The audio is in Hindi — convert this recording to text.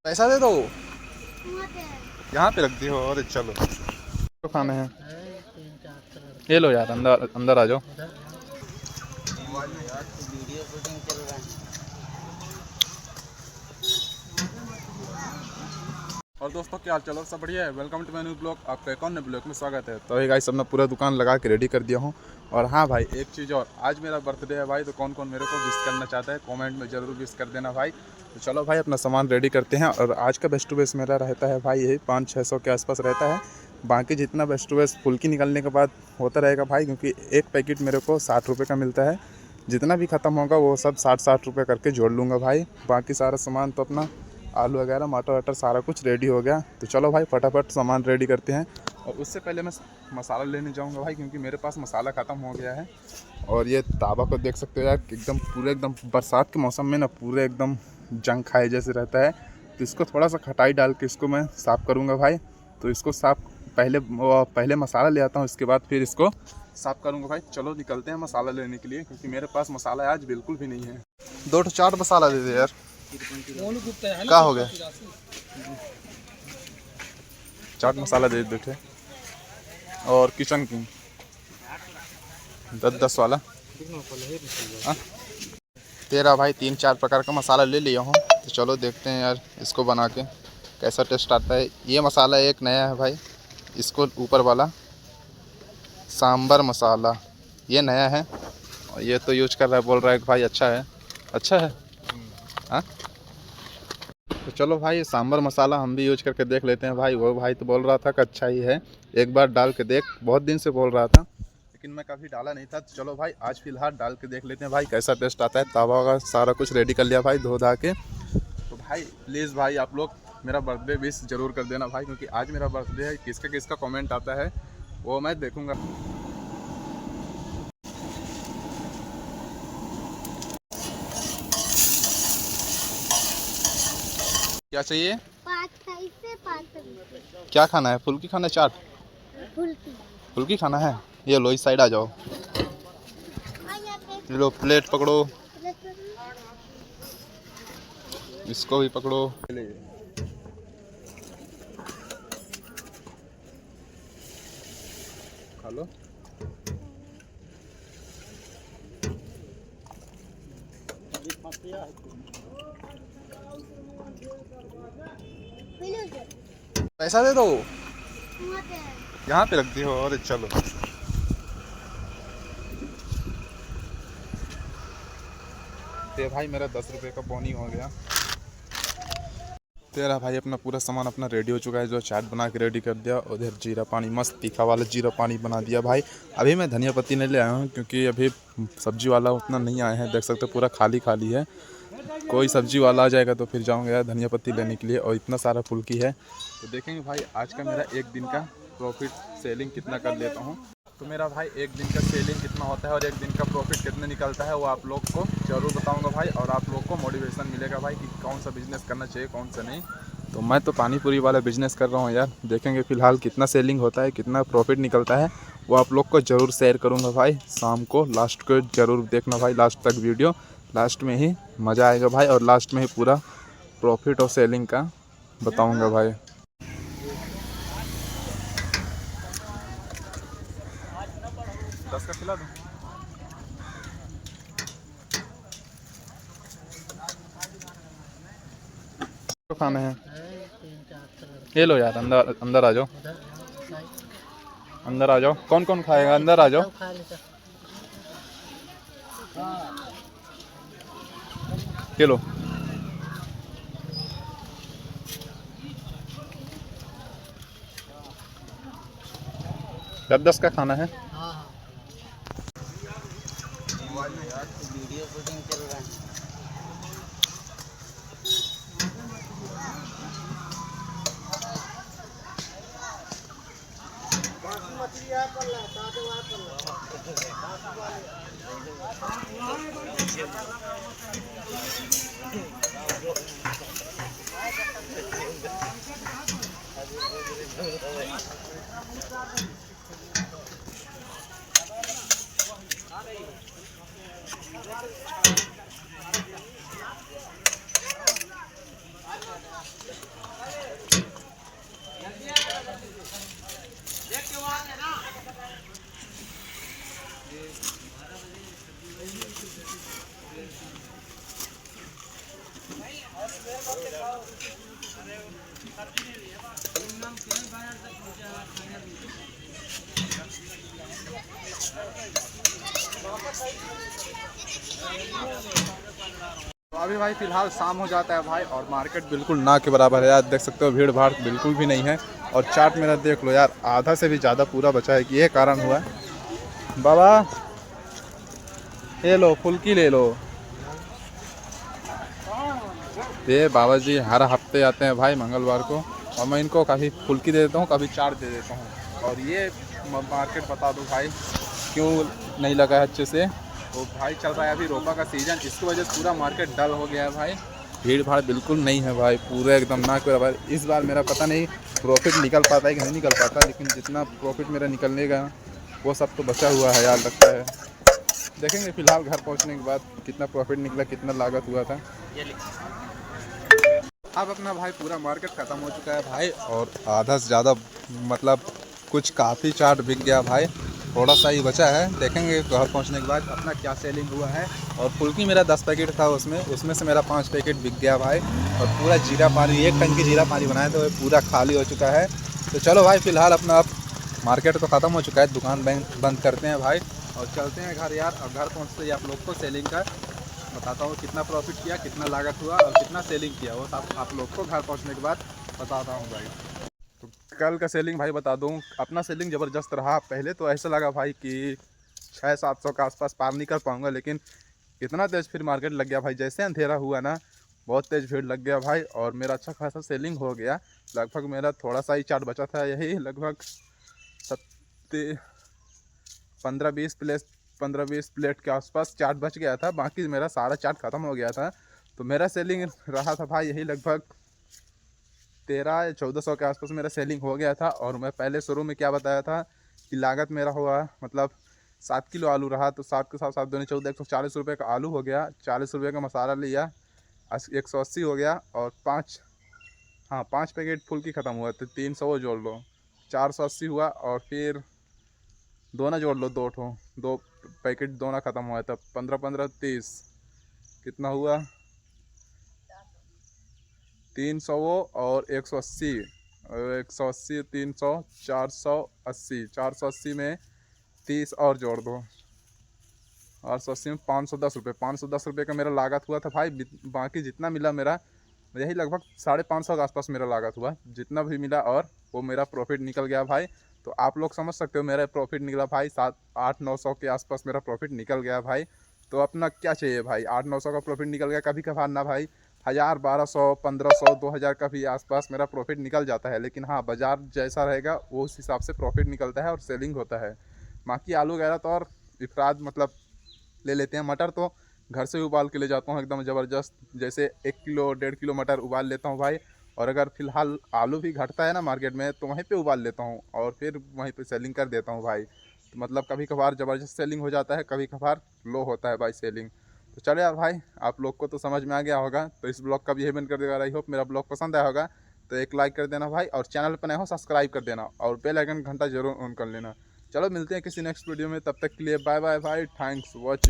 पैसा दे दो, यहाँ पे रख दी हो। और चलो तो खाने हैं, ये लो यार, अंदर अंदर आ जाओ। और दोस्तों क्या हाल चलो, सब बढ़िया है। Welcome to my new blog, आपका एक और नए ब्लॉग में स्वागत है। तो गाइस सब मैं पूरा दुकान लगा के रेडी कर दिया हूँ। और हाँ भाई, एक चीज़ और, आज मेरा बर्थडे है भाई। तो कौन कौन मेरे को विश करना चाहता है कमेंट में ज़रूर विश कर देना भाई। तो चलो भाई अपना सामान रेडी करते हैं। और आज का बेस्ट टू बेस्ट मेरा रहता है भाई यही 500-600 के आसपास रहता है। बाकी जितना बेस्ट टू बेस्ट फुल्की निकलने के बाद होता रहेगा भाई, क्योंकि एक पैकेट मेरे को 60 रुपये का मिलता है। जितना भी ख़त्म होगा वो सब 60-60 रुपये करके जोड़ लूँगा भाई। बाकी सारा सामान तो अपना आलू वगैरह मटर वटर सारा कुछ रेडी हो गया। तो चलो भाई फटाफट सामान रेडी करते हैं। और उससे पहले मैं मसाला लेने जाऊंगा भाई, क्योंकि मेरे पास मसाला ख़त्म हो गया है। और ये तावा को देख सकते हो यार, एकदम पूरे एकदम बरसात के मौसम में ना पूरे एकदम जंग खाए जैसे रहता है। तो इसको थोड़ा सा खटाई डाल के इसको मैं साफ़ करूँगा भाई। तो इसको साफ़ पहले मसाला ले आता हूँ, इसके बाद फिर इसको साफ़ करूँगा भाई। चलो निकलते हैं मसाला लेने के लिए, क्योंकि मेरे पास मसाला आज बिल्कुल भी नहीं है। 2 तो 4 मसाला दे दे यार। क्या हो गया, चाट मसाला दे देते। और किचन किंग 10-10 वाला। तेरा भाई 3-4 प्रकार का मसाला ले लिया हूँ। तो चलो देखते हैं यार इसको बना के कैसा टेस्ट आता है। ये मसाला एक नया है भाई, इसको ऊपर वाला सांबर मसाला ये नया है। और ये तो यूज कर रहा है, बोल रहा है कि भाई अच्छा है, अच्छा है। हाँ तो चलो भाई सांबर मसाला हम भी यूज करके देख लेते हैं भाई। वो भाई तो बोल रहा था कि अच्छा ही है, एक बार डाल के देख, बहुत दिन से बोल रहा था, लेकिन मैं कभी डाला नहीं था। तो चलो भाई आज फिलहाल डाल के देख लेते हैं भाई कैसा टेस्ट आता है। तावा का सारा कुछ रेडी कर लिया भाई धो धा के। तो भाई प्लीज़ भाई आप लोग मेरा बर्थडे विश ज़रूर कर देना भाई, क्योंकि आज मेरा बर्थडे है। किसका किसका कमेंट आता है वो मैं देखूँगा। क्या चाहिए, क्या खाना है? फुल्की खाना है, चाट? फुल्की खाना है, ये लो इस साइड आ जाओ। लो प्लेट पकड़ो, इसको भी पकड़ो। खा लो। पैसा दे दो, यहाँ पे रख दी हो। और चलो ये भाई मेरा 10 रुपये का बोनी हो गया। तेरा भाई अपना पूरा सामान अपना रेडी हो चुका है। जो चाट बना के रेडी कर दिया, उधर जीरा पानी मस्त तीखा वाला जीरा पानी बना दिया भाई। अभी मैं धनिया पत्ती नहीं ले आया हूँ, क्योंकि अभी सब्जी वाला उतना नहीं आया है। देख सकते हो पूरा खाली खाली है। कोई सब्जी वाला आ जाएगा तो फिर जाऊँगा यार धनिया पत्ती लेने के लिए। और इतना सारा फुल्की है, तो देखेंगे भाई आज का मेरा एक दिन का प्रॉफिट सेलिंग कितना कर लेता हूँ। तो मेरा भाई एक दिन का सेलिंग कितना होता है और एक दिन का प्रॉफिट कितना निकलता है वो आप लोग को ज़रूर बताऊंगा भाई। और आप लोग को मोटिवेशन मिलेगा भाई कि कौन सा बिज़नेस करना चाहिए कौन सा नहीं। तो मैं तो पानी पूरी वाला बिज़नेस कर रहा हूँ यार। देखेंगे फ़िलहाल कितना सेलिंग होता है, कितना प्रॉफिट निकलता है, वो आप लोग को ज़रूर शेयर करूँगा भाई। शाम को लास्ट को ज़रूर देखना भाई, लास्ट तक वीडियो। लास्ट में ही मज़ा आएगा भाई, और लास्ट में ही पूरा प्रॉफिट और सेलिंग का बताऊँगा भाई। दस का खिला दूँ? तो खाना है, ये लो यार, अंदर अंदर आ जाओ, अंदर आ जाओ। कौन कौन खाएगा, अंदर आ जाओ। ये लो 10 का खाना है। वीडियो शूटिंग चल रहा है। तो अभी भाई फ़िलहाल शाम हो जाता है भाई, और मार्केट बिल्कुल ना के बराबर है यार। देख सकते हो भीड़ भाड़ बिल्कुल भी नहीं है। और चाट मेरा देख लो यार, आधा से भी ज़्यादा पूरा बचा है कि ये कारण हुआ है। बाबा ये लो फुल्की ले लो। ये बाबा जी हर हफ्ते आते हैं भाई मंगलवार को, और मैं इनको कभी फुल्की दे देता हूँ, कभी चाट दे देता हूँ। और ये मार्केट बता दो भाई क्यों नहीं लगा है अच्छे से। तो भाई चल रहा है अभी रोपा का सीज़न, इसकी वजह से पूरा मार्केट डल हो गया है भाई। भीड़ भाड़ बिल्कुल नहीं है भाई, पूरा एकदम ना के बराबर। इस बार मेरा पता नहीं प्रॉफिट निकल पाता है कि नहीं निकल पाता, लेकिन जितना प्रॉफिट मेरा निकलने का वो सब तो बचा हुआ है यार, लगता है। देखेंगे फ़िलहाल घर पहुंचने के बाद कितना प्रॉफिट निकला, कितना लागत हुआ था। अब अपना भाई पूरा मार्केट ख़त्म हो चुका है भाई, और आधा से ज़्यादा मतलब कुछ काफ़ी चाट बिक गया भाई, थोड़ा सा ही बचा है। देखेंगे घर पहुंचने के बाद अपना क्या सेलिंग हुआ है। और फुल्की मेरा 10 पैकेट था, उसमें से मेरा 5 पैकेट बिक गया भाई। और पूरा जीरा पानी 1 टन की जीरा पानी बनाया तो पूरा खाली हो चुका है। तो चलो भाई फ़िलहाल अपना अब मार्केट तो ख़त्म हो चुका है, दुकान बंद करते हैं भाई और चलते हैं घर यार। और घर पहुँचते ही आप लोग को सेलिंग का बताता हूँ, कितना प्रॉफिट किया, कितना लागत हुआ और कितना सेलिंग किया, वो सब आप लोग को घर पहुँचने के बाद बताता हूँ भाई। तो कल का सेलिंग भाई बता दूँ, अपना सेलिंग ज़बरदस्त रहा। पहले तो ऐसा लगा भाई कि 600-700 के आसपास पार नहीं कर पाऊँगा, लेकिन इतना तेज़ फिर मार्केट लग गया भाई। जैसे अंधेरा हुआ ना, बहुत तेज़ भीड़ लग गया भाई, और मेरा अच्छा खासा सेलिंग हो गया। लगभग मेरा थोड़ा सा ही चाट बचा था, यही लगभग 15-20 प्लेट के आसपास चाट बच गया था। बाकी मेरा सारा चाट ख़त्म हो गया था। तो मेरा सेलिंग रहा था भाई यही लगभग 1300 या 1400 के आसपास मेरा सेलिंग हो गया था। और मैं पहले शुरू में क्या बताया था कि लागत मेरा हुआ मतलब 7 किलो आलू रहा, तो 7 के साथ 7 दूनी 14, 140 रुपये का आलू हो गया। 40 रुपये का मसाला लिया, 180 हो गया। और 5 पैकेट फुल्की ख़त्म हुआ, तो 300 वो जोड़ लो, 480 हुआ। और फिर दोना जोड़ लो, 2 पैकेट दोना ख़त्म हुआ, तब 15-15 30 कितना हुआ, 300 वो और 180, 180 300 480 में 30 और जोड़ दो, 880 में 510 रुपये। 510 रुपये का मेरा लागत हुआ था भाई। बाकी जितना मिला मेरा यही लगभग 550 के आसपास मेरा लागत हुआ, जितना भी मिला, और वो मेरा प्रॉफिट निकल गया भाई। तो आप लोग समझ सकते हो मेरा प्रॉफिट निकला भाई 700-800-900 के आसपास मेरा प्रॉफिट निकल गया भाई। तो अपना क्या चाहिए भाई, 800-900 का प्रॉफिट निकल गया। कभी कभार ना भाई 1000, 1200, 1500, 2000 का भी आसपास मेरा प्रॉफिट निकल जाता है। लेकिन हाँ, बाज़ार जैसा रहेगा वो उस हिसाब से प्रॉफिट निकलता है और सेलिंग होता है। बाकी आलू वगैरह तो और इफराद मतलब ले लेते हैं। मटर तो घर से उबाल के ले जाता हूँ एकदम ज़बरदस्त, जैसे 1 किलो 1.5 किलो मटर उबाल लेता हूँ भाई। और अगर फ़िलहाल आलू भी घटता है ना मार्केट में, तो वहीं पे उबाल लेता हूँ और फिर वहीं पे सेलिंग कर देता हूँ भाई। तो मतलब कभी कभार ज़बरदस्त सेलिंग हो जाता है, कभी कभार लो होता है भाई सेलिंग। तो चले यार भाई, आप लोग को तो समझ में आ गया होगा। तो इस ब्लॉग का भी यही बंद कर देगा। आई होप मेरा ब्लॉग पसंद आया होगा, तो एक लाइक कर देना भाई, और चैनल पर नए हो सब्सक्राइब कर देना, और बेल आइकन घंटा जरूर ऑन कर लेना। चलो मिलते हैं किसी नेक्स्ट वीडियो में, तब तक के लिए बाय बाय भाई, थैंक्स वॉचिंग।